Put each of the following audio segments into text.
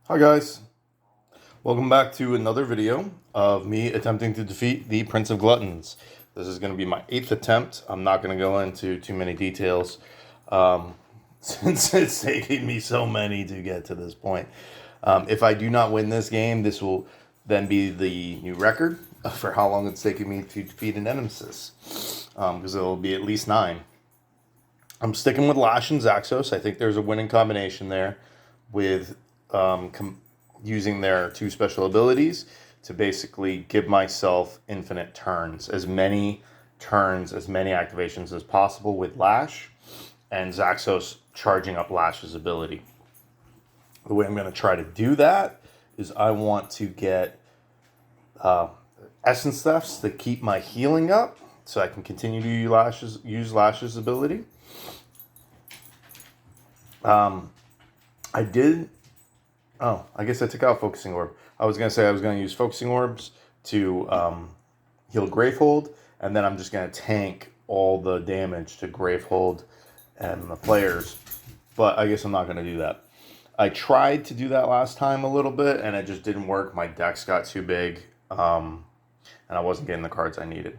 Hi guys, welcome back to another video of me attempting to defeat the Prince of Gluttons. This is going to be my 8th attempt. I'm not going to go into too many details since it's taking me so many to get to this point. If I do not win this game, this will then be the new record for how long it's taken me to defeat an nemesis, because it'll be at least 9. I'm sticking with Lash and Zaxos. I think there's a winning combination there with using their 2 special abilities to basically give myself infinite turns. As many activations as possible with Lash, and Zaxos charging up Lash's ability. The way I'm going to try to do that is I want to get Essence Thefts to keep my healing up so I can continue to use Lash's ability. I guess I took out Focusing Orb. I was going to say I was going to use Focusing Orbs to heal Gravehold, and then I'm just going to tank all the damage to Gravehold and the players. But I guess I'm not going to do that. I tried to do that last time a little bit, and it just didn't work. My decks got too big, and I wasn't getting the cards I needed.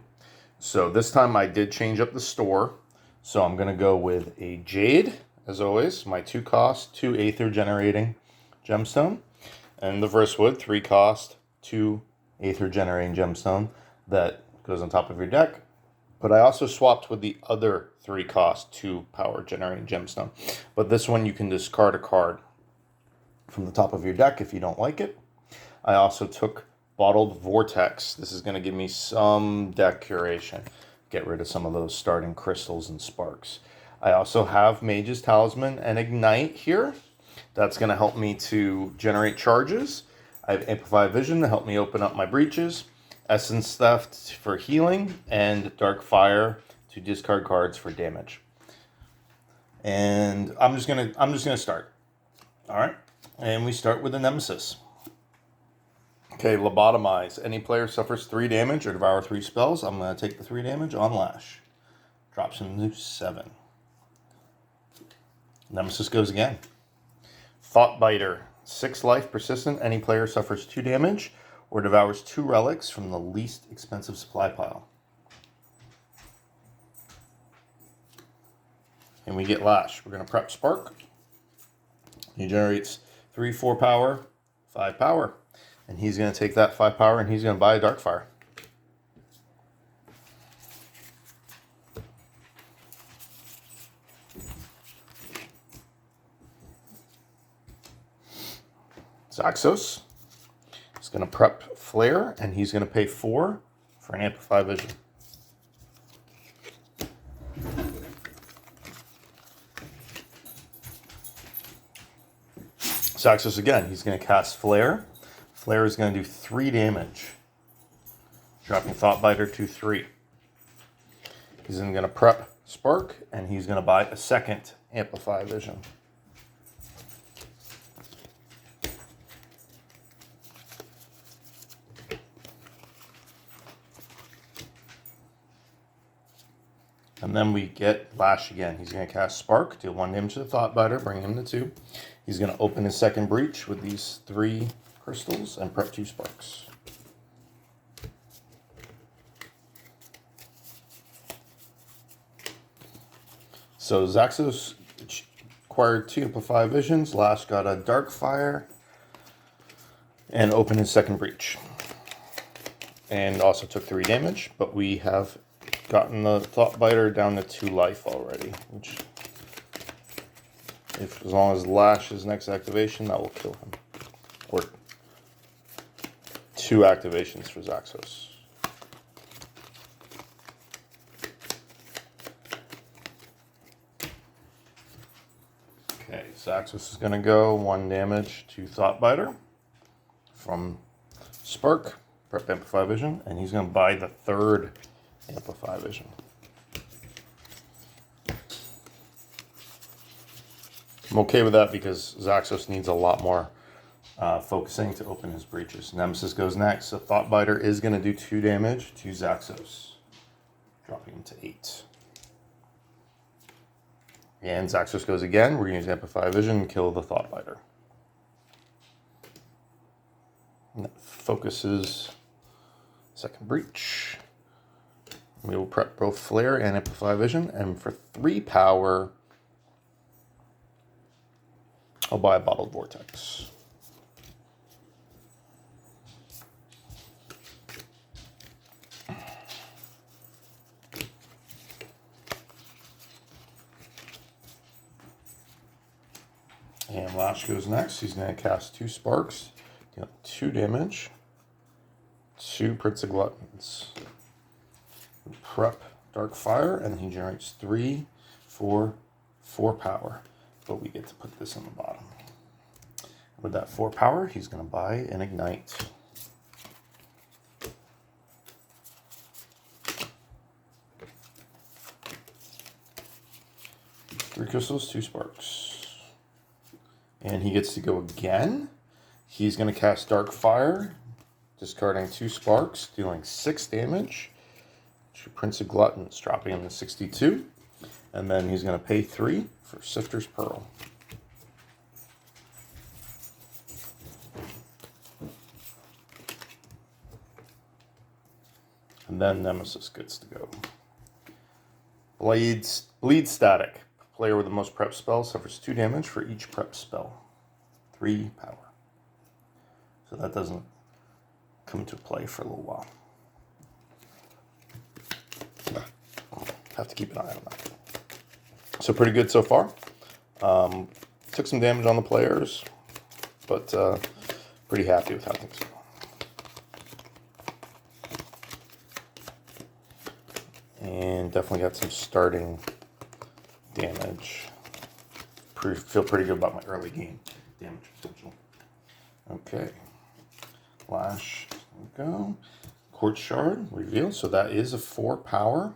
So this time I did change up the store. So I'm going to go with a Jade, as always, my 2 cost, 2 Aether generating gemstone, and the Versewood, 3 cost, 2 Aether generating gemstone that goes on top of your deck. But I also swapped with the other 3 cost, 2 power generating gemstone. But this one you can discard a card from the top of your deck if you don't like it. I also took Bottled Vortex. This is going to give me some deck curation. Get rid of some of those starting crystals and sparks. I also have Mage's Talisman and Ignite here. That's going to help me to generate charges. I have Amplify Vision to help me open up my breaches. Essence Theft for healing, and Dark Fire to discard cards for damage. And I'm just gonna start. All right, and we start with the Nemesis. Okay, Lobotomize. Any player suffers 3 damage or devour 3 spells. I'm going to take the 3 damage on Lash. Drops him to 7. Nemesis goes again. Thoughtbiter. 6 life, persistent. Any player suffers 2 damage or devours 2 relics from the least expensive supply pile. And we get Lash. We're going to prep Spark. He generates 3, 4 power, 5 power. And he's going to take that 5 power and he's going to buy a Darkfire. Zaxos is going to prep Flare, and he's going to pay 4 for an Amplify Vision. Zaxos again, he's going to cast Flare. Flare is going to do 3 damage, dropping Thoughtbiter to 3. He's then going to prep Spark, and he's going to buy a second Amplify Vision. And then we get Lash again. He's going to cast Spark, deal 1 damage to the Thoughtbiter, bring him to 2. He's going to open his second breach with these 3 crystals and prep 2 sparks. So Zaxos acquired 2 Amplify Visions. Lash got a Darkfire and opened his second breach. And also took 3 damage, but we have gotten the Thoughtbiter down to 2 life already, which, as long as Lash's next activation, that will kill him. Or 2 activations for Zaxos. Okay, Zaxos is going to go 1 damage to Thoughtbiter from Spark, prep Amplify Vision, and he's going to buy the 3rd Amplify Vision. I'm okay with that because Zaxos needs a lot more focusing to open his breaches. Nemesis goes next. So Thoughtbiter is going to do 2 damage to Zaxos, dropping him to 8. And Zaxos goes again. We're going to use Amplify Vision and kill the Thoughtbiter. And that focuses second breach. We will prep both Flare and Amplify Vision, and for 3 power, I'll buy a Bottled Vortex. And Lash goes next. He's going to cast 2 Sparks, deal 2 damage, 2 Prince of Gluttons. Prep Dark Fire, and he generates 3, 4 power. But we get to put this in the bottom. With that 4 power, he's going to buy an Ignite. Three crystals, 2 sparks. And he gets to go again. He's going to cast Dark Fire, discarding 2 sparks, dealing 6 damage. Prince of Gluttons, dropping him to 62. And then he's going to pay 3 for Sifter's Pearl. And then Nemesis gets to go. Bleed Static. Player with the most prep spells suffers 2 damage for each prep spell. 3 power. So that doesn't come into play for a little while. Have to keep an eye on that. So pretty good so far. Took some damage on the players, but pretty happy with how things go. And definitely got some starting damage. Feel pretty good about my early game damage potential. Okay. Lash. There we go. Quartz Shard reveal. So that is a 4 power.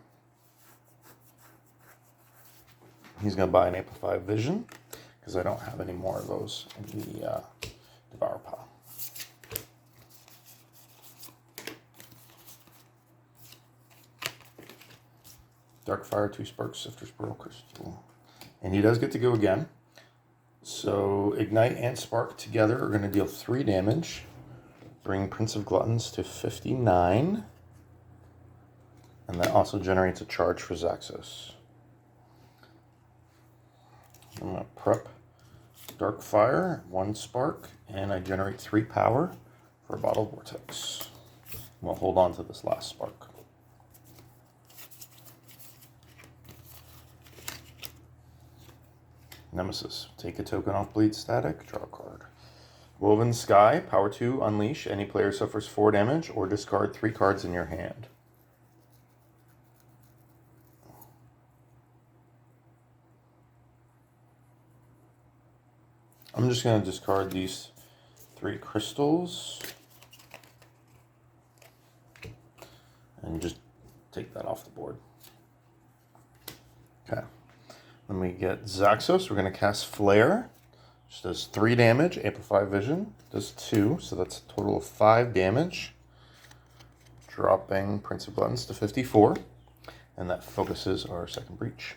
He's going to buy an Amplified Vision because I don't have any more of those in the Devour pile. Dark Fire, 2 sparks, Sifter's Pearl Crystal. And he does get to go again. So Ignite and Spark together are going to deal 3 damage. Bring Prince of Gluttons to 59. And that also generates a charge for Zaxos. I'm going to prep Dark Fire, 1 spark, and I generate 3 power for a Bottled Vortex. We'll hold on to this last spark. Nemesis, take a token off Bleed Static, draw a card. Woven Sky, power 2, unleash. Any player suffers 4 damage or discard 3 cards in your hand. I'm just going to discard these 3 crystals and just take that off the board. Okay. Then we get Zaxos. We're going to cast Flare. Which does 3 damage. Amplify Vision does 2, so that's a total of 5 damage. Dropping Prince of Gluttons to 54. And that focuses our second breach.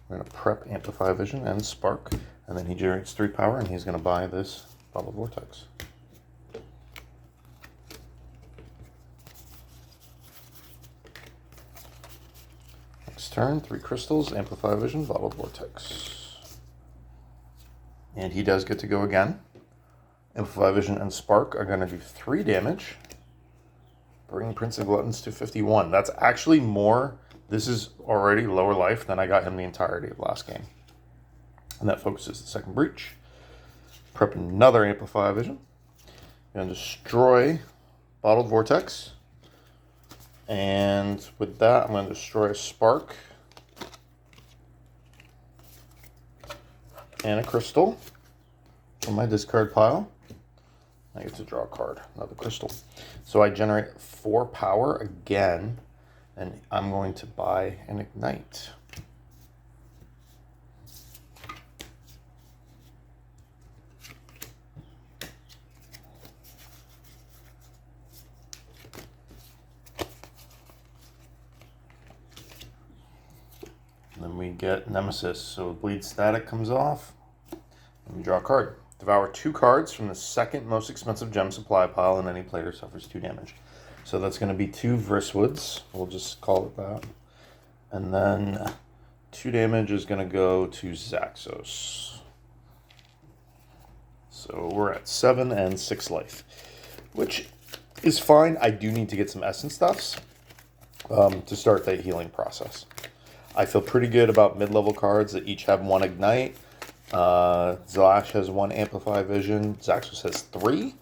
We're going to prep Amplify Vision and Spark. And then he generates 3 power, and he's going to buy this Bottled Vortex. Next turn, 3 crystals, Amplify Vision, Bottled Vortex. And he does get to go again. Amplify Vision and Spark are going to do 3 damage. Bring Prince of Gluttons to 51. That's actually more. This is already lower life than I got him the entirety of last game. And that focuses the second breach. Prep another Amplify Vision. And destroy Bottled Vortex. And with that, I'm going to destroy a Spark. And a Crystal from my discard pile. I get to draw a card, another Crystal. So I generate 4 power again. And I'm going to buy an Ignite. Then we get Nemesis. So Bleed Static comes off. And we draw a card. Devour 2 cards from the second most expensive gem supply pile, and any player suffers 2 damage. So that's going to be 2 Vrisswoods. We'll just call it that. And then 2 damage is going to go to Zaxos. So we're at 7 and 6 life, which is fine. I do need to get some essence stuffs to start that healing process. I feel pretty good about mid-level cards that each have 1 Ignite. Zlash has 1 Amplify Vision. Zaxos has 3.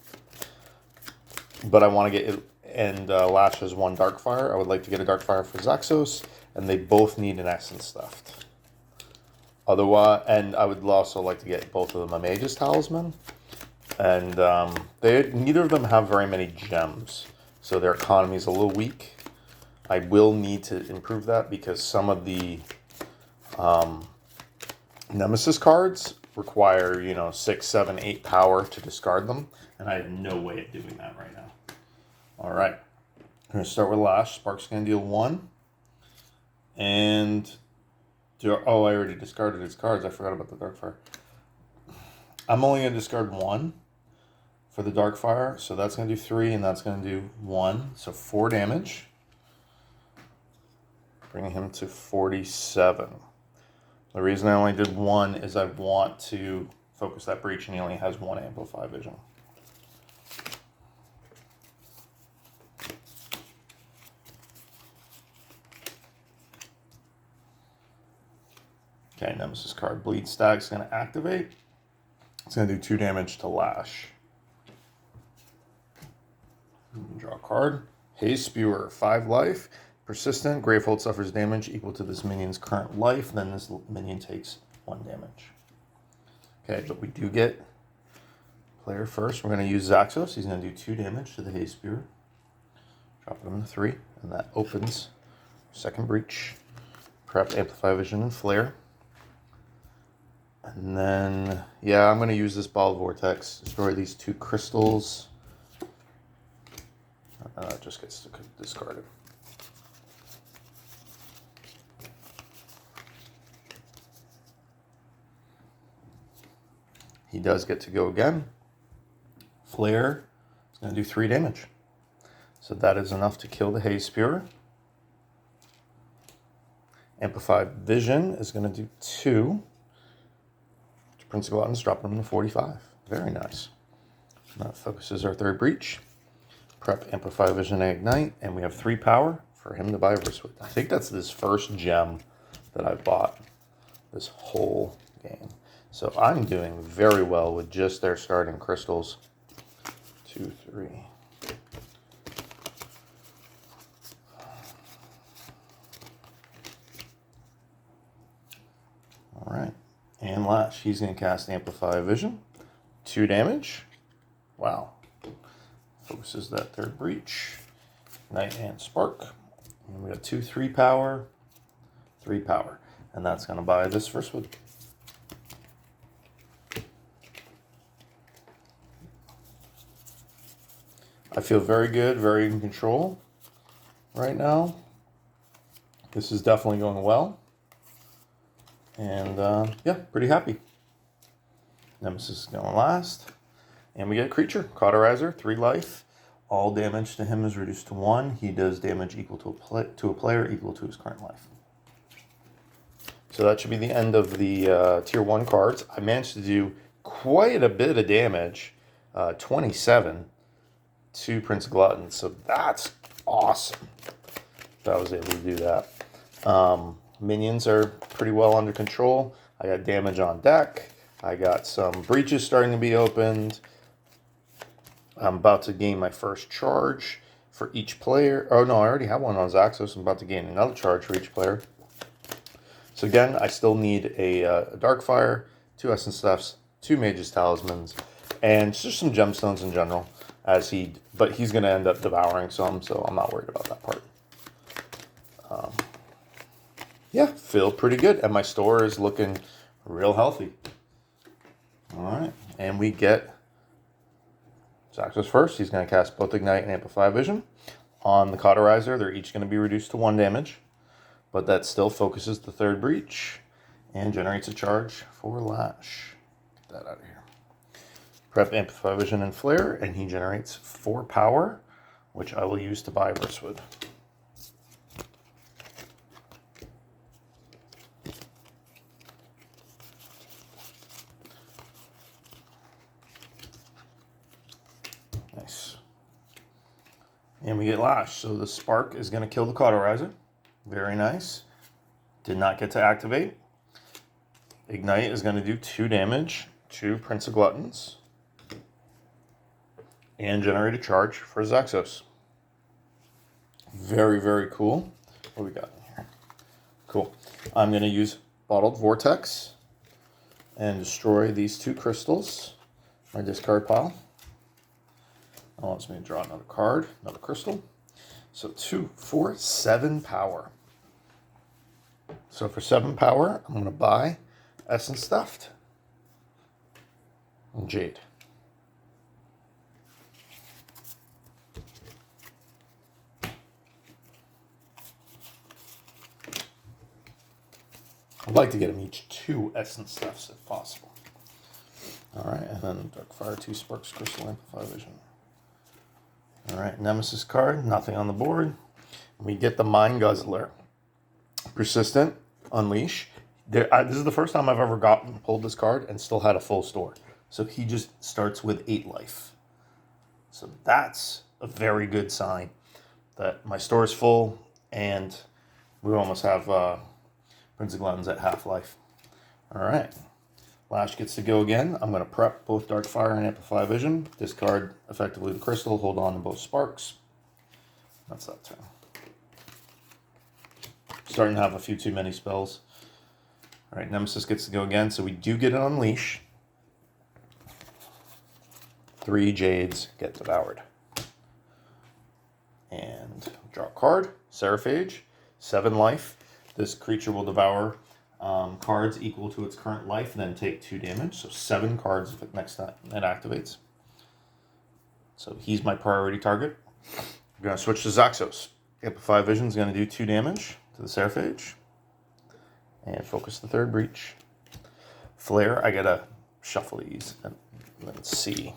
But I want to get it, and Lash has 1 Darkfire. I would like to get a Darkfire for Zaxos, and they both need an essence stuffed. Otherwise, and I would also like to get both of them a Mage's Talisman. And neither of them have very many gems, so their economy is a little weak. I will need to improve that because some of the Nemesis cards require, 6, 7, 8 power to discard them, and I have no way of doing that right now. All right, I'm going to start with Lash. Spark's going to deal 1. And, I already discarded his cards. I forgot about the Darkfire. I'm only going to discard 1 for the Darkfire, so that's going to do 3, and that's going to do 1, so 4 damage. Bringing him to 47. The reason I only did 1 is I want to focus that breach, and he only has 1 Amplify Vision. Okay, Nemesis card Bleed Stag is going to activate. It's going to do 2 damage to Lash. Draw a card. Haze Spewer, 5 life. Persistent. Gravehold suffers damage equal to this minion's current life. Then this minion takes 1 damage. Okay, but we do get player first. We're going to use Zaxos. He's going to do 2 damage to the Haze Spewer. Drop him to 3. And that opens second breach. Prep, Amplify Vision, and Flare. And then, yeah, I'm going to use this Ball Vortex. Destroy these 2 crystals. It just gets discarded. He does get to go again. Flare is going to do 3 damage. So that is enough to kill the Haze Spewer. Amplified Vision is going to do 2. Prince of Gluttons, dropping him to 45. Very nice. That focuses our third breach. Prep, Amplify Vision, and Ignite. And we have 3 power for him to buy Vrisswood. I think that's this first gem that I've bought this whole game. So I'm doing very well with just their starting crystals. 2, 3. All right. And Lash, he's going to cast Amplify Vision. 2 damage. Wow. Focuses that third breach. Ignite and Spark. And we got 2, 3 power. 3 power. And that's going to buy this Vrisswood. I feel very good, very in control right now. This is definitely going well. And yeah, pretty happy. Nemesis is going last. And we get a creature, Cauterizer, 3 life. All damage to him is reduced to 1. He does damage equal to a player equal to his current life. So that should be the end of the Tier 1 cards. I managed to do quite a bit of damage, 27 to Prince of Gluttons. So that's awesome that I was able to do that. Minions are pretty well under control. I got damage on deck. I got some breaches starting to be opened. I'm about to gain my first charge for each player. Oh no, I already have one on Zaxos. I'm about to gain another charge for each player. So again, I still need a Darkfire, 2 Essence Stuffs, 2 Mage's Talismans, and just some gemstones in general. But he's going to end up devouring some, so I'm not worried about that part. Yeah, feel pretty good, and my store is looking real healthy. All right, and we get Zaxos first. He's going to cast both Ignite and Amplify Vision. On the Cauterizer, they're each going to be reduced to 1 damage, but that still focuses the third breach and generates a charge for Lash. Get that out of here. Prep, Amplify Vision, and Flare, and he generates 4 power, which I will use to buy Bristwood. Nice. And we get Lash, so the Spark is going to kill the Cauterizer. Very nice. Did not get to activate. Ignite is going to do 2 damage to Prince of Gluttons. And generate a charge for Zaxos. Very, very cool. What do we got in here? Cool. I'm going to use Bottled Vortex and destroy these 2 crystals. My discard pile. That wants me to draw another card, another crystal. So 2, 4, 7 power. So for 7 power, I'm going to buy Essence Stuffed and Jade. I'd like to get them each 2 Essence Stuffs if possible. Alright, and then Darkfire, 2 Sparks, Crystal, Amplify Vision. Alright, Nemesis card, nothing on the board. We get the Mind Guzzler. Persistent, Unleash. This is the first time I've ever pulled this card and still had a full store. So he just starts with 8 life. So that's a very good sign that my store is full and we almost have Prince of Gluttons at half life. Alright. Lash gets to go again. I'm going to prep both Darkfire and Amplify Vision. Discard effectively the crystal. Hold on to both Sparks. That's that turn. Starting to have a few too many spells. Alright, Nemesis gets to go again. So we do get an Unleash. 3 Jades get devoured. And draw a card. Seraphage. 7 life. This creature will devour cards equal to its current life, and then take 2 damage. So 7 cards if it next time it activates. So he's my priority target. We're going to switch to Zaxos. Amplify Vision is going to do 2 damage to the Seraphage. And focus the 3rd breach. Flare, I got to shuffle these and then see.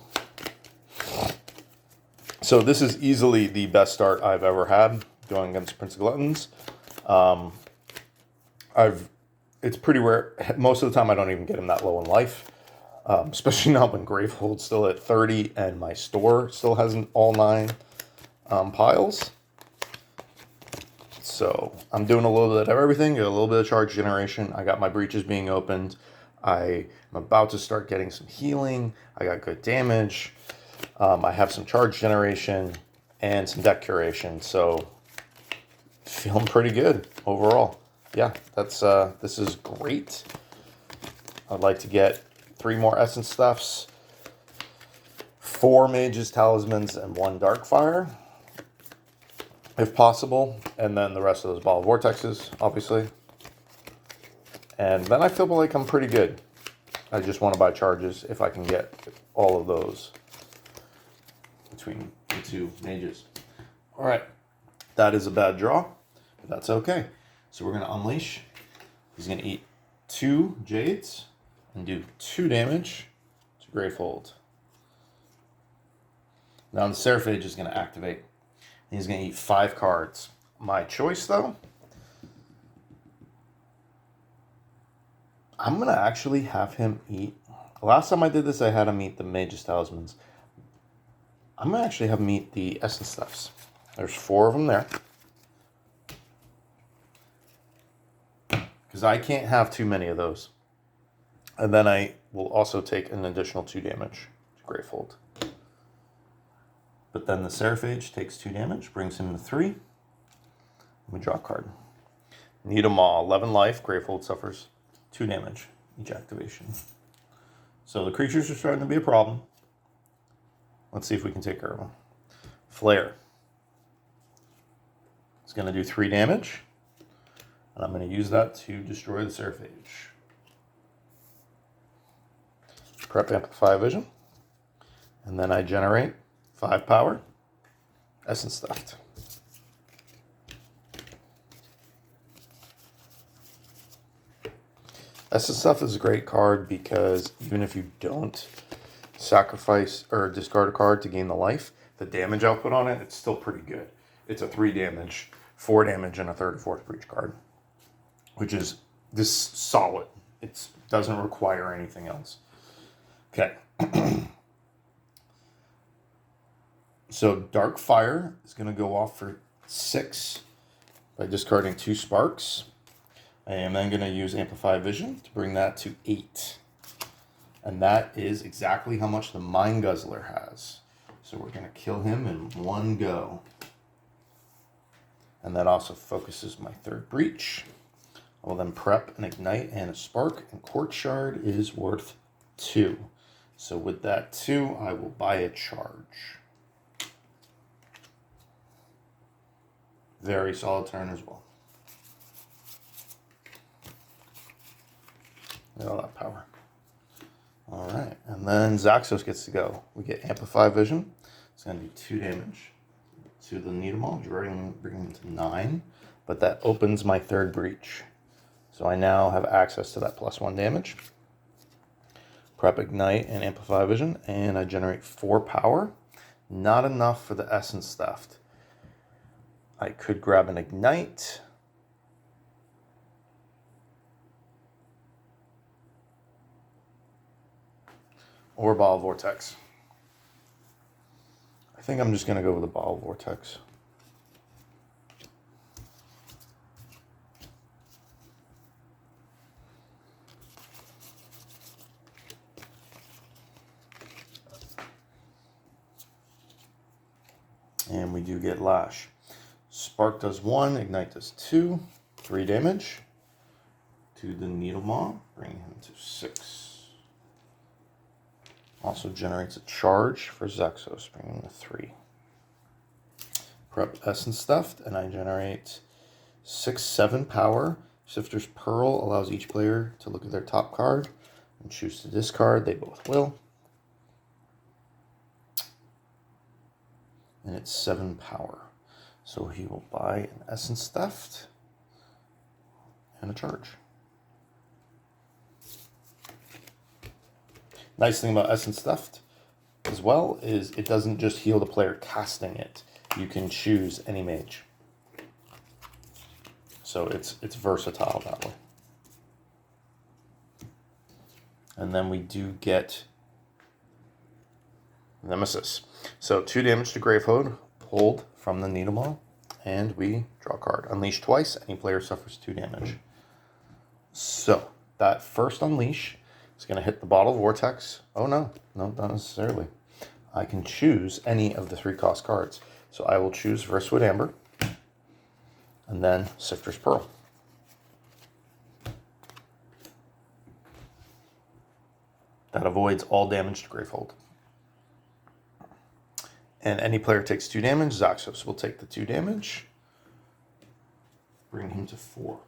So this is easily the best start I've ever had going against Prince of Gluttons. It's pretty rare. Most of the time I don't even get him that low in life. Especially not when Gravehold's still at 30 and my store still has all 9 piles. So I'm doing a little bit of everything. Got a little bit of charge generation. I got my breaches being opened. I am about to start getting some healing. I got good damage. I have some charge generation and some deck curation. So feeling pretty good overall. Yeah, this is great. I'd like to get 3 more Essence Stuffs, 4 Mage's Talismans, and 1 Darkfire, if possible. And then the rest of those Ball of Vortexes, obviously. And then I feel like I'm pretty good. I just want to buy charges if I can get all of those between the 2 mages. All right, that is a bad draw, but that's okay. So we're going to Unleash. He's going to eat 2 Jades and do 2 damage to Gravehold. Now the Seraphage is going to activate. He's going to eat 5 cards. My choice, though, I'm going to actually have him eat. Last time I did this, I had him eat the Mage's Talismans. I'm going to actually have him eat the Essence Stuffs. There's 4 of them there. Because I can't have too many of those. And then I will also take an additional 2 damage to Gravehold. But then the Seraphage takes 2 damage, brings him to 3. We draw a card. Need them all. 11 life. Gravehold suffers 2 damage each activation. So the creatures are starting to be a problem. Let's see if we can take care of them. Flare. It's going to do 3 damage. And I'm going to use that to destroy the Seraphage. Prep Amplify Vision. And then I generate 5 power. Essence Stuffed. Essence Stuff is a great card because even if you don't sacrifice or discard a card to gain the life, the damage output on it, it's still pretty good. It's a 3 damage, 4 damage, and a third or fourth breach card, which is this solid. It doesn't require anything else. Okay. So Dark Fire is going to go off for 6 by discarding 2 sparks. I am then going to use Amplify Vision to bring that to 8. And that is exactly how much the Mind Guzzler has. So we're going to kill him in one go. And that also focuses my third breach. I will then prep an Ignite and a Spark, and Court Shard is worth 2. So with that 2, I will buy a charge. Very solid turn as well. Look at all that power. All right, and then Zaxos gets to go. We get Amplify Vision. It's going to do 2 damage to the Needle, bringing him to 9. But that opens my third breach. So I now have access to that +1 damage. Prep Ignite and Amplify Vision, and I generate 4 power. Not enough for the Essence Theft. I could grab an Ignite. Or Ball Vortex. I think I'm just going to go with the Ball Vortex. And we do get Lash. Spark does 1, Ignite does 2, 3 damage to the Needle Maw, bringing him to 6. Also generates a charge for Zaxos, bringing him to 3. Prep Essence Theft, and I generate 6, 7 power. Sifter's Pearl allows each player to look at their top card and choose to discard. They both will. And it's 7 power. So he will buy an Essence Theft and a charge. Nice thing about Essence Theft as well is it doesn't just heal the player casting it. You can choose any mage. So it's versatile that way. And then we do get Nemesis. So 2 damage to Gravehold, hold from the Needle Maw, and we draw a card. Unleash twice, any player suffers 2 damage. So that first unleash is going to hit the Bottle Vortex. Oh no, not necessarily. I can choose any of the 3 cost cards. So I will choose Verswood Amber, and then Sifter's Pearl. That avoids all damage to Gravehold. And any player takes 2 damage. Zaxos will take the 2 damage. Bring him to 4.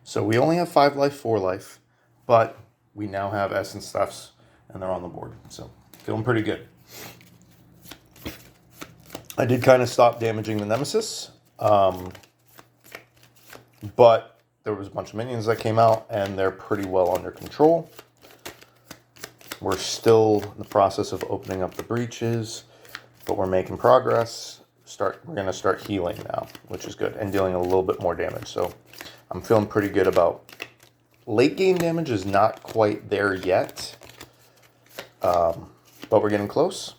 So we only have 5 life, 4 life. But we now have Essence Thefts, and they're on the board. So feeling pretty good. I did kind of stop damaging the Nemesis. But there was a bunch of minions that came out, and they're pretty well under control. We're still in the process of opening up the breaches. But we're making progress. We're going to start healing now, which is good, and dealing a little bit more damage. So I'm feeling pretty good about late game damage is not quite there yet, but we're getting close.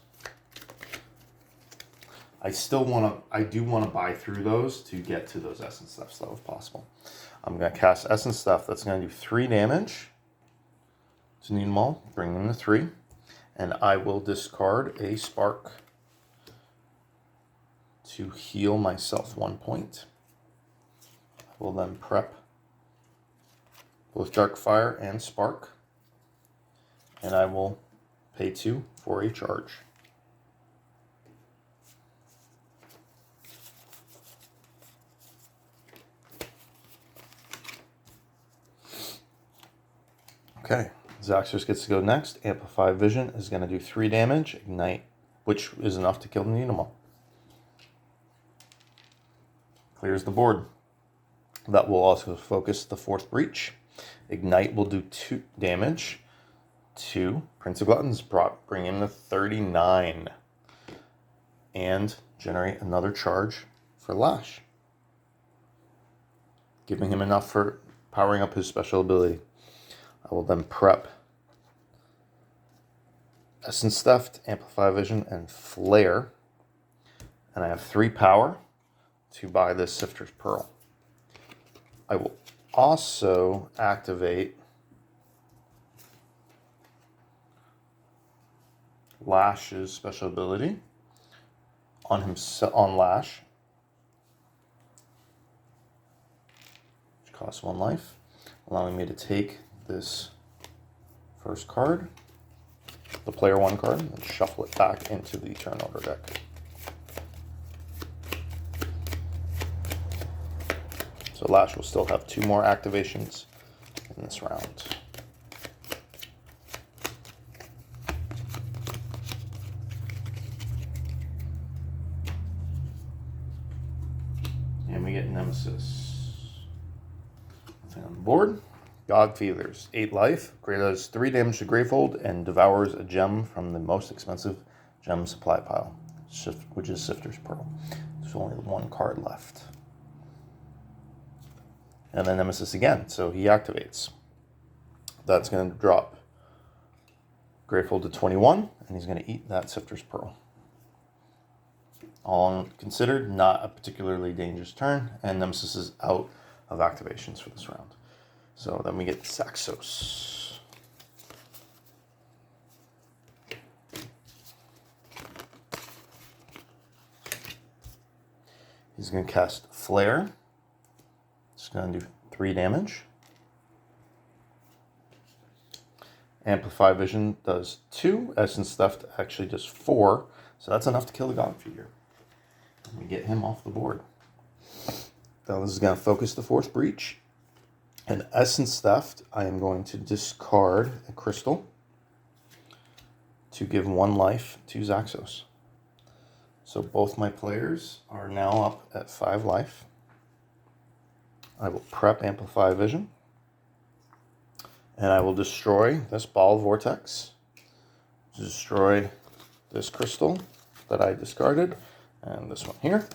I do want to buy through those to get to those Essence Thefts though, if possible. I'm going to cast Essence Theft. That's going to do 3 damage to Needle Maw, bring them to 3, and I will discard a Spark to heal myself 1 point. I will then prep both Dark Fire and Spark, and I will pay 2 for a charge. Okay, Zaxos gets to go next. Amplify Vision is going to do 3 damage. Ignite, which is enough to kill the Needle Maw. Clears the board. That will also focus the 4th breach. Ignite will do 2 damage. to Prince of Gluttons, bring him to 39. And generate another charge for Lash, giving him enough for powering up his special ability. I will then prep Essence Theft, Amplify Vision, and Flare. And I have 3 power to buy this Sifter's Pearl. I will also activate Lash's special ability on Lash, which costs 1 life, allowing me to take this first card, the player 1 card, and shuffle it back into the turn order deck. So Lash will still have 2 more activations in this round. And we get Nemesis. Nothing on the board. God Feelers, 8 life, does 3 damage to Gravehold, and devours a gem from the most expensive gem supply pile, which is Sifter's Pearl. There's only 1 card left. And then Nemesis again, so he activates. That's going to drop Gravehold to 21, and he's going to eat that Sifter's Pearl. All considered, not a particularly dangerous turn, and Nemesis is out of activations for this round. So then we get Saxos. He's going to cast Flare. It's going to do 3 damage. Amplify Vision does 2. Essence Theft actually does 4. So that's enough to kill the God Figure. We get him off the board. Now this is going to focus the 4th Breach. And Essence Theft, I am going to discard a crystal to give 1 life to Zaxos. So both my players are now up at 5 life. I will prep Amplify Vision. And I will destroy this Ball Vortex. Destroy this crystal that I discarded. And this one here.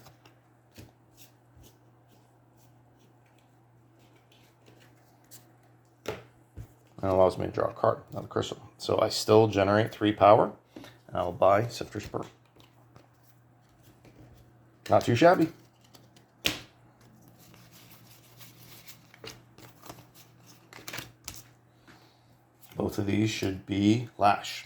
And allows me to draw a card, another crystal. So I still generate 3 power. And I'll buy Sifter's Pearl. Not too shabby. Both of these should be Lash.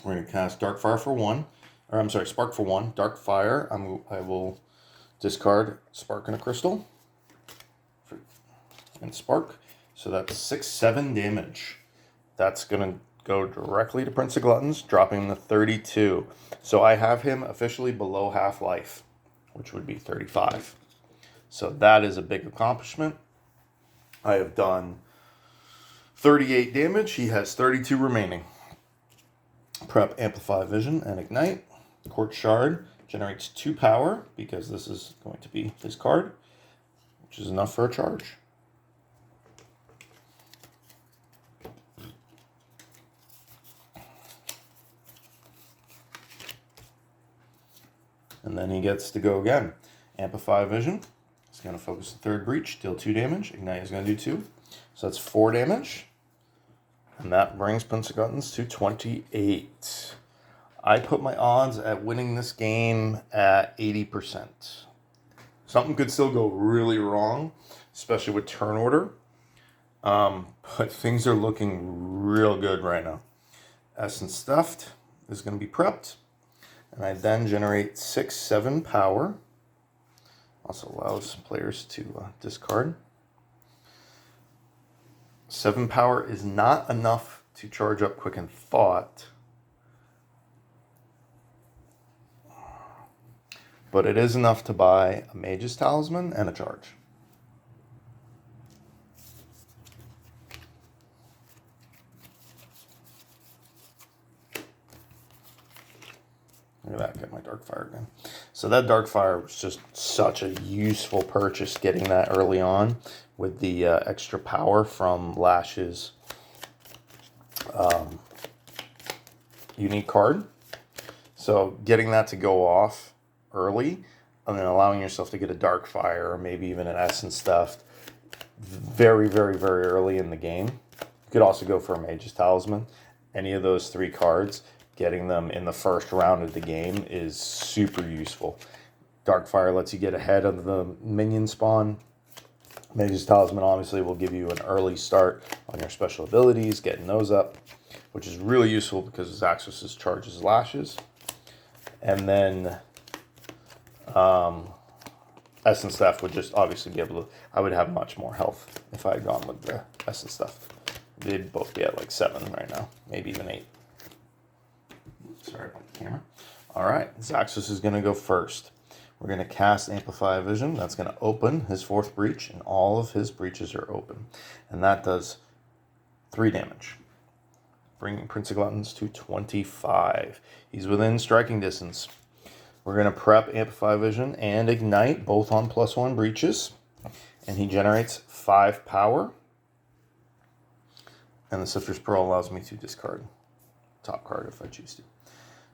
We're going to cast Darkfire for 1. Or I'm sorry, Spark for 1. Darkfire, I will discard Spark and a Crystal. And Spark. So that's 6-7 damage. That's going to go directly to Prince of Gluttons, dropping him to 32. So I have him officially below half life, which would be 35. So that is a big accomplishment. I have done 38 damage. He has 32 remaining. Prep Amplify Vision and Ignite. Court Shard generates 2 power because this is going to be his card, which is enough for a charge. And then he gets to go again. Amplify Vision. It's going to focus the 3rd Breach, deal 2 damage. Ignite is going to do 2. So that's 4 damage. And that brings Prince of Gluttons to 28. I put my odds at winning this game at 80%. Something could still go really wrong, especially with turn order. But things are looking real good right now. Essence Stuffed is going to be prepped. And I then generate 6-7 power. Also allows players to discard. 7 power is not enough to charge up Quicken Thought. But it is enough to buy a Mage's Talisman and a charge. Look at that, get my Darkfire again. So that Darkfire was just such a useful purchase, getting that early on with the extra power from Lash's unique card. So getting that to go off early and then allowing yourself to get a Dark Fire or maybe even an Essence Theft very, very, very early in the game. You could also go for a Mage's Talisman. Any of those 3 cards, getting them in the first round of the game is super useful. Dark Fire lets you get ahead of the minion spawn. Mage's Talisman obviously will give you an early start on your special abilities, getting those up, which is really useful because Zaxos' charges lashes. And then Essence Theft would just obviously be able to, I would have much more health if I had gone with the Essence Theft. They'd both be at like 7 right now, maybe even 8. Sorry about the camera. All right, Zaxos is going to go first. We're going to cast Amplify Vision. That's going to open his 4th breach, and all of his breaches are open. And that does 3 damage, bringing Prince of Gluttons to 25. He's within striking distance. We're going to prep Amplify Vision and Ignite, both on +1 breaches. And he generates 5 power. And the Sifter's Pearl allows me to discard top card if I choose to.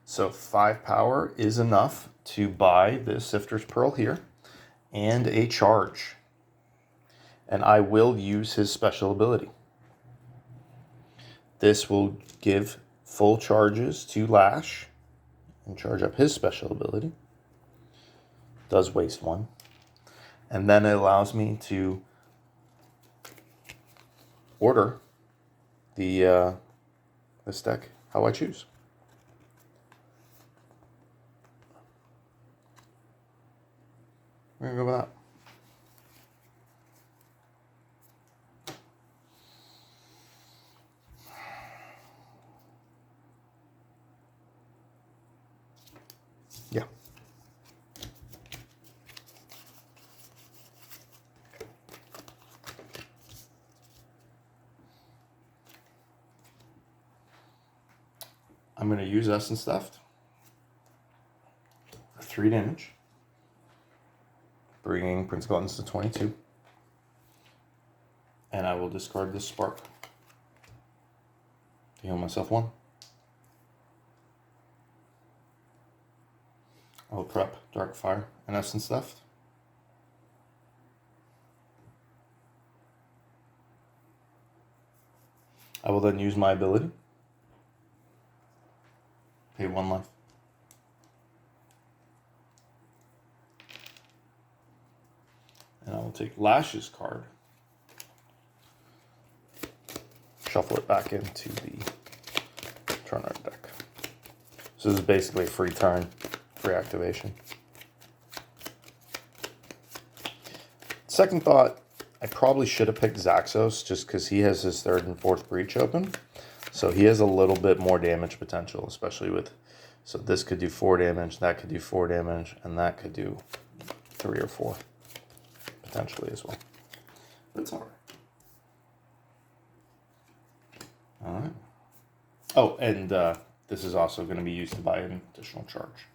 So 5 power is enough to buy this Sifter's Pearl here and a charge. And I will use his special ability. This will give full charges to Lash and charge up his special ability. Does waste 1. And then it allows me to order this deck how I choose. We're going to go with that. Yeah. I'm going to use Essence Theft for 3 damage, bringing Prince of Gluttons to 22. And I will discard this Spark to heal myself 1. I will prep Dark Fire and Essence Theft. I will then use my ability. Pay 1 life. And I will take Lash's card. Shuffle it back into the turn art deck. So this is basically a free turn, free activation. Second thought, I probably should have picked Zaxos just because he has his 3rd and 4th breach open. So he has a little bit more damage potential, especially with, so this could do 4 damage, that could do 4 damage, and that could do 3 or 4 potentially as well. But it's all right. All right. Oh, and this is also going to be used to buy an additional charge.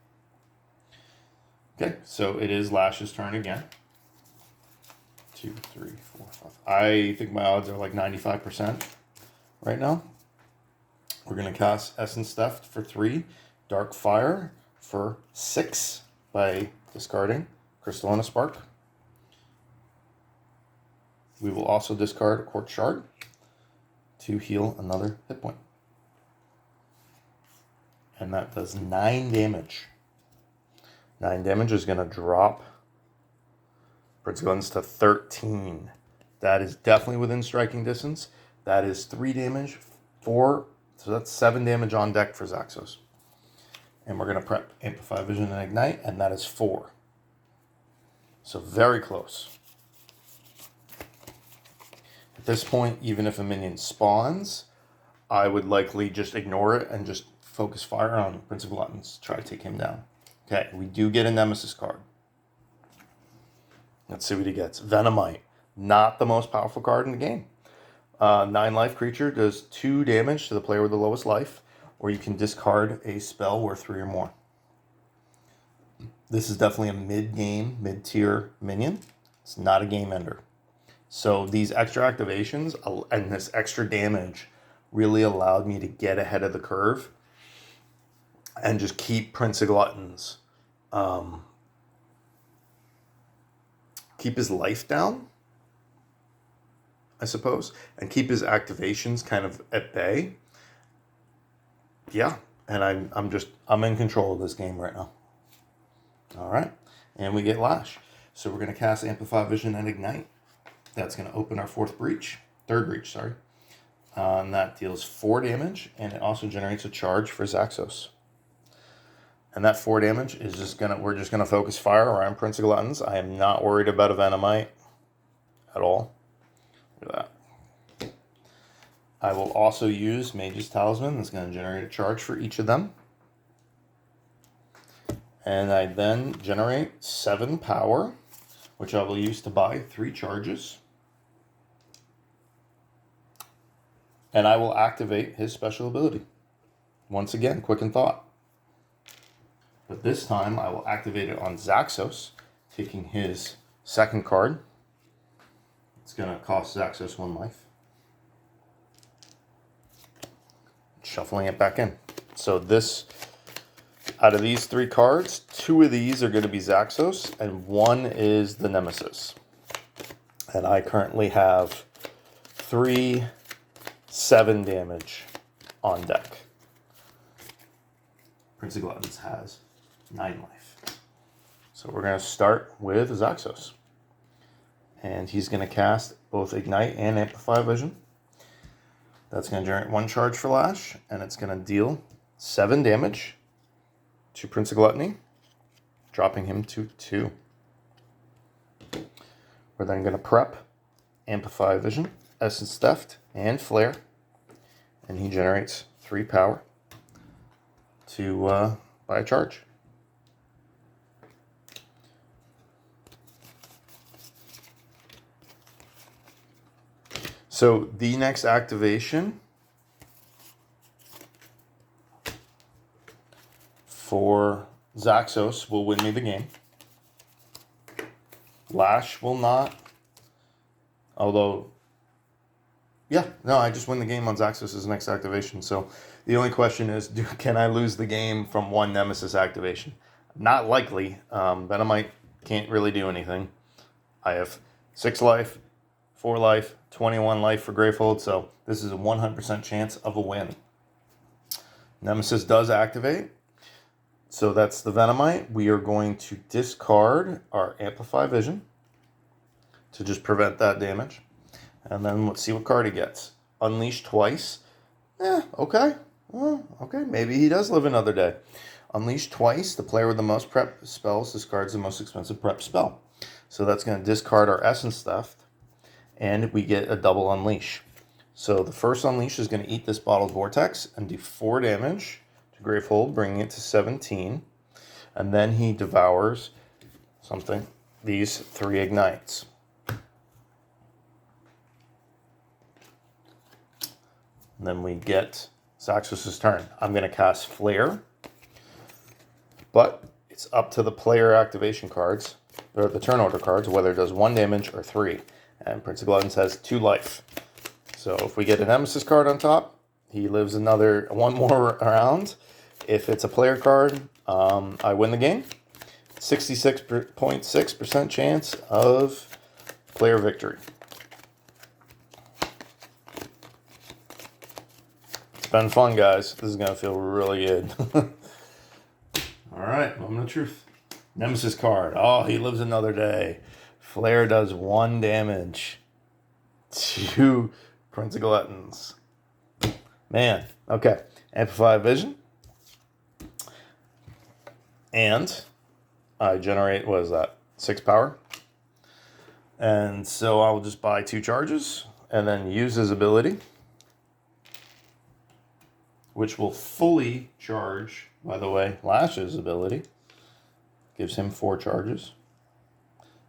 Okay, so it is Lash's turn again. 2, 3, 4, 5. I think my odds are like 95% right now. We're going to cast Essence Theft for 3, Dark Fire for 6 by discarding Crystalline Spark. We will also discard a Quartz Shard to heal another hit point. And that does 9 damage. 9 damage is going to drop Prince of Gluttons to 13. That is definitely within striking distance. That is 3 damage, 4. So that's 7 damage on deck for Zaxos. And we're going to prep Amplify Vision and Ignite, and that is 4. So very close. At this point, even if a minion spawns, I would likely just ignore it and just focus fire on Prince of Gluttons. Try to take him down. Okay, we do get a Nemesis card. Let's see what he gets. Venomite. Not the most powerful card in the game. 9-life creature does 2 damage to the player with the lowest life, or you can discard a spell worth 3 or more. This is definitely a mid-game, mid-tier minion. It's not a game ender. So these extra activations and this extra damage really allowed me to get ahead of the curve and just keep Prince of Gluttons, keep his life down, I suppose, and keep his activations kind of at bay. Yeah, and I'm in control of this game right now. All right, and we get Lash. So we're going to cast Amplify Vision and Ignite. That's going to open our third breach, sorry. And that deals 4 damage, and it also generates a charge for Zaxos. And that 4 damage is we're just gonna focus fire around Prince of Gluttons. I am not worried about a Venomite at all. Look at that. I will also use Mage's Talisman. That's gonna generate a charge for each of them. And I then generate 7 power, which I will use to buy 3 charges. And I will activate his special ability. Once again, Quicken Thought. But this time I will activate it on Zaxos, taking his second card. It's going to cost Zaxos 1 life. Shuffling it back in. So out of these 3 cards, 2 of these are going to be Zaxos, and 1 is the Nemesis. And I currently have 3 7 damage on deck. Prince of Gluttons has 9 life. So we're going to start with Zaxos. And he's going to cast both Ignite and Amplify Vision. That's going to generate 1 charge for Lash, and it's going to deal 7 damage to Prince of Gluttony, dropping him to 2. We're then going to prep Amplify Vision, Essence Theft, and Flare, and he generates 3 power to buy a charge. So the next activation for Zaxos will win me the game. Lash will not. Although, yeah, no, I just win the game on Zaxos' next activation. So the only question is, can I lose the game from 1 Nemesis activation? Not likely. Venomite can't really do anything. I have 6 life, 4 life, 21 life for Gravehold, so this is a 100% chance of a win. Nemesis does activate, so that's the Venomite. We are going to discard our Amplify Vision to just prevent that damage. And then let's see what card he gets. Unleash twice. Okay. Well, okay, maybe he does live another day. Unleash twice. The player with the most prep spells discards the most expensive prep spell. So that's going to discard our Essence Theft. And we get a double Unleash. So the first Unleash is going to eat this Bottled Vortex and do 4 damage to Gravehold, bringing it to 17. And then he devours these 3 Ignites. And then we get Zaxos' turn. I'm going to cast Flare. But it's up to the player activation cards, or the turn order cards, whether it does 1 damage or 3. And Prince of Gluttons has 2 life. So if we get a Nemesis card on top, he lives 1 more round. If it's a player card, I win the game. 66.6% chance of player victory. It's been fun, guys. This is going to feel really good. All right, moment of truth. Nemesis card. Oh, he lives another day. Flare does 1 damage to Prince of Gluttons. Man, okay. Amplify Vision. And I generate, 6 power. And so I'll just buy 2 charges and then use his ability, which will fully charge, by the way, Lash's ability. Gives him 4 charges.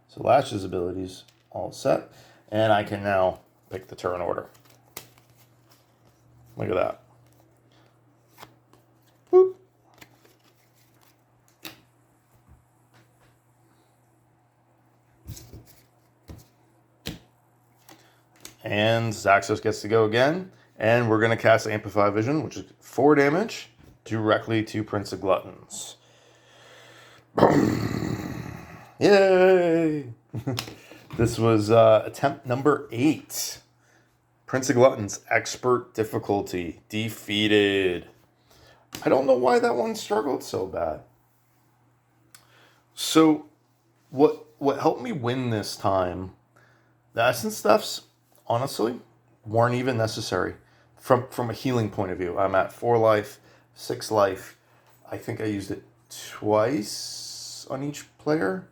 So Lash's ability's all set. And I can now pick the turn order. Look at that. Whoop. And Zaxos gets to go again. And we're going to cast Amplify Vision, which is 4 damage, directly to Prince of Gluttons. Yay! This was attempt number 8. Prince of Gluttons Expert difficulty. Defeated. I don't know why that one struggled so bad. So, what helped me win this time, the essence stuffs, honestly, weren't even necessary. From a healing point of view, I'm at 4 life, 6 life. I think I used it twice on each player.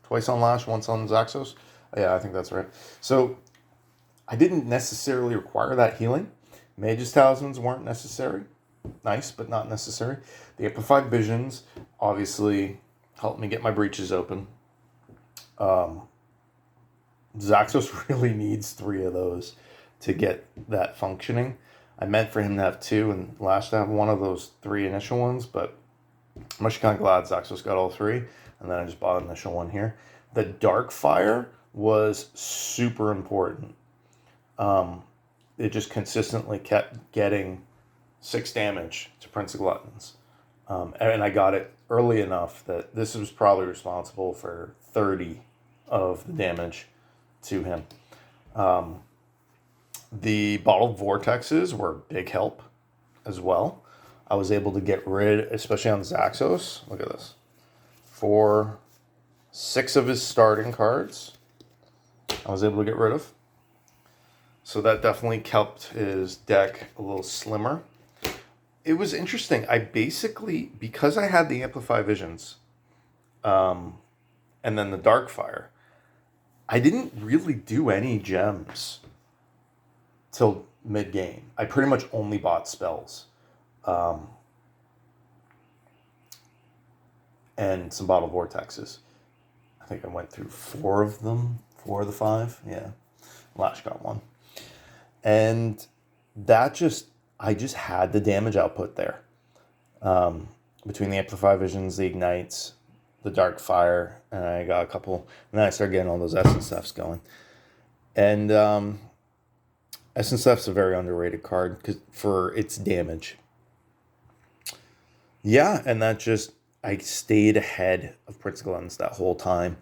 Twice on Lash, once on Zaxos. Yeah, I think that's right. So I didn't necessarily require that healing. Mage's Talismans weren't necessary. Nice, but not necessary. The Amplified Visions obviously helped me get my breaches open. Zaxos really needs 3 of those to get that functioning. I meant for him to have 2 and Lash to have 1 of those 3 initial ones, but I'm actually kind of glad Zaxos got all 3, and then I just bought an initial one here. The Dark Fire was super important. It just consistently kept getting 6 damage to Prince of Gluttons. And I got it early enough that this was probably responsible for 30 of the damage to him. The Bottled Vortexes were a big help as well. I was able to get rid, especially on Zaxos, look at this, 6 of his starting cards I was able to get rid of. So that definitely kept his deck a little slimmer. It was interesting. I basically, because I had the Amplify Visions, and then the Darkfire, I didn't really do any gems till mid-game. I pretty much only bought spells. And some Bottled Vortexes. I think I went through 4 of them. 4 of the 5. Yeah. Lash got 1. And that I just had the damage output there. Between the Amplify Visions, the Ignites, the Dark Fire, and I got a couple, and then I started getting all those Essence stuffs going. And Essence stuff's a very underrated card for its damage. Yeah, and I stayed ahead of Prince of Gluttons that whole time.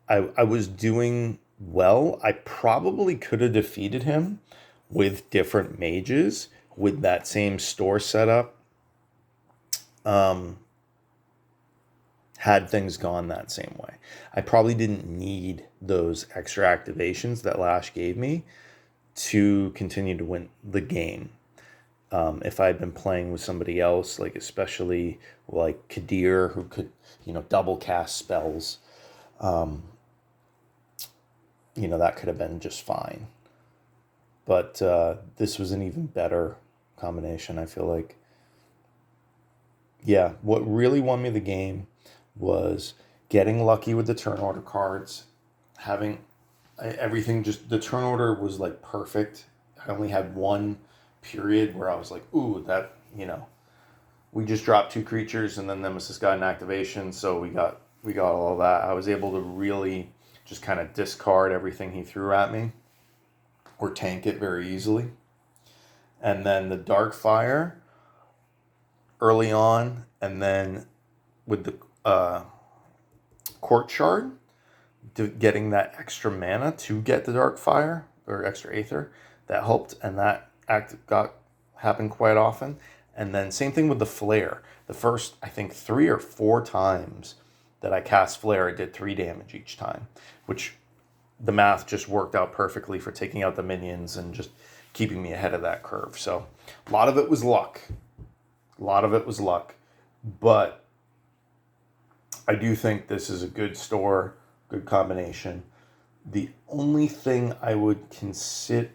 I was doing well. I probably could have defeated him with different mages with that same store setup. Had things gone that same way. I probably didn't need those extra activations that Lash gave me to continue to win the game. If I had been playing with somebody else, like especially like Kadir, who could, double cast spells, that could have been just fine. But this was an even better combination, I feel like. Yeah, what really won me the game was getting lucky with the turn order cards, having everything the turn order was like perfect. I only had one period where I was like, ooh, that, we just dropped 2 creatures and then Nemesis got an activation, so we got all of that. I was able to really just kind of discard everything he threw at me or tank it very easily. And then the Dark Fire early on, and then with the Court Shard, getting that extra mana to get the Dark Fire or extra Aether, that helped, and that happened quite often. And then same thing with the Flare. The first, I think, 3 or 4 times that I cast Flare, it did 3 damage each time, which the math just worked out perfectly for taking out the minions and just keeping me ahead of that curve. So a lot of it was luck. But I do think this is a good store, good combination. The only thing I would consider,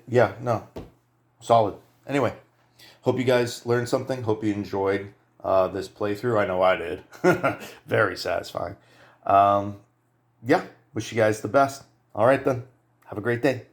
solid. Anyway, hope you guys learned something. Hope you enjoyed this playthrough. I know I did. Very satisfying. Wish you guys the best. All right then. Have a great day.